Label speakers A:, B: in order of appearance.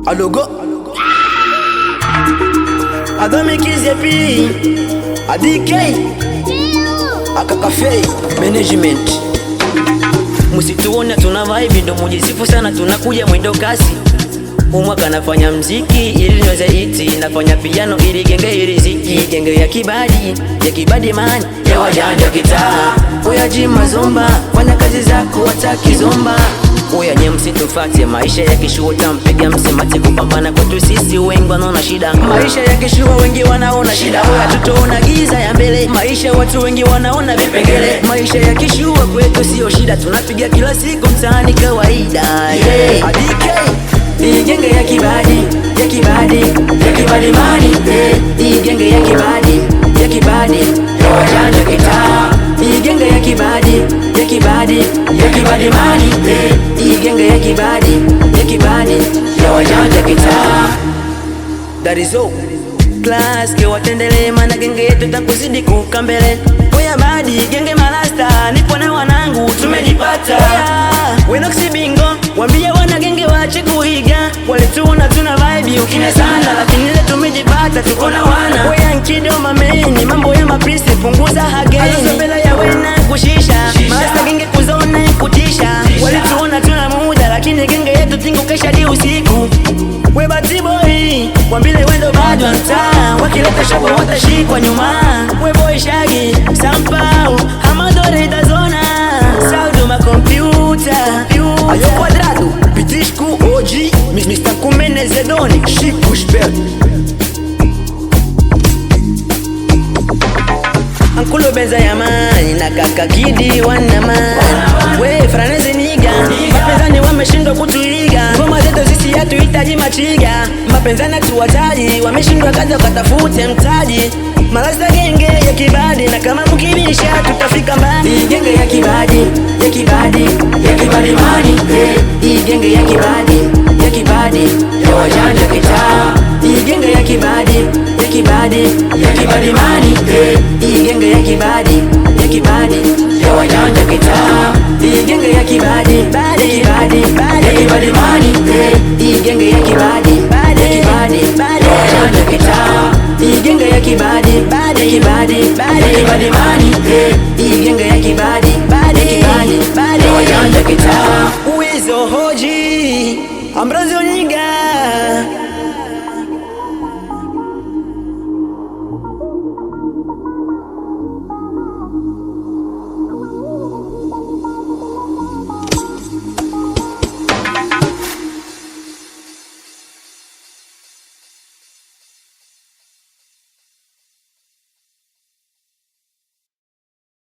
A: Alogo Adamikizepi ADK Akakafei Management. Musituona tuna vibe ndo mujisifu sana, tunakuja mwendo kasi. Umwaka nafanya mziki ili niweze iti, nafanya piano ili genge ili ziki. Genge ya kibadi man, ya wajanja kitaa. Oya jima zomba, fanya kazi zako wataki zomba. Oya nye msitufate, maisha ya kishua tampiga msimati. Kupambana kwetu sisi wengi wanaona shida, maisha ya kishua wengi wanaona shida. Oya tutoona giza ya mbele, maisha watu wengi wanaona vipengele. Maisha ya kishua kwetu sio shida, tunapiga kila siku mtaani kawaida. ADK hii genge ya kibadi mani. Hii genge ya kibadi ya wajanja kitaa. Hii genge ya kibadi mani. Hii genge ya kibadi ya wajanja kitaa. Darizo class ke watendele, mana genge yetu takuzidi kukambele. Oya badi genge malasta, nipo na wanangu tumejipata. Wenoxi bingo wambia wana genge wache kuiga, walituona tuna vibe ukine sana, lakini leo tumejipata tuko na wana. Oya nkido mameni mambo ya maprisi punguza hageni, azobela ya wena kushisha master genge kuzona kutisha. Walituona tuna muda, lakini genge yetu tingu kesha di usiku. We bati boy wambile wendo bado mtaa, wakileta shobo watashikwa nyuma. We boy shagi sampao hamadore dazona saudu makompyuta. Ayo Quadrado Pitishku OG Mr. Kumene Zedoni Shiku Shper Ankulo Benza ya mani na kaka Kidi wana mani. We franeze niga, mapenzani wameshindwa kutuiga. Ngoma zetu sisi hatuhitaji machiga, mapenzani tuwataji, wameshindwa kazi wakatafute mtaji. Malasta genge ya kibadi, na kama mkibisha tutafika mbali. Hii genge ya kibadi mani. Hii genge ya kibadi ya wajanja kitaa. Hii genge ya kibadi mani. Hii genge ya kibadi ya wajanja kitaa. Hii genge ya kibadi mani. Hii genge ya kibadi ya wajanja kitaa. Hii genge ya kibadi mani. Hii genge ya kibadi ya wajanja kitaa. Uwezo hoji Ambrazo Niga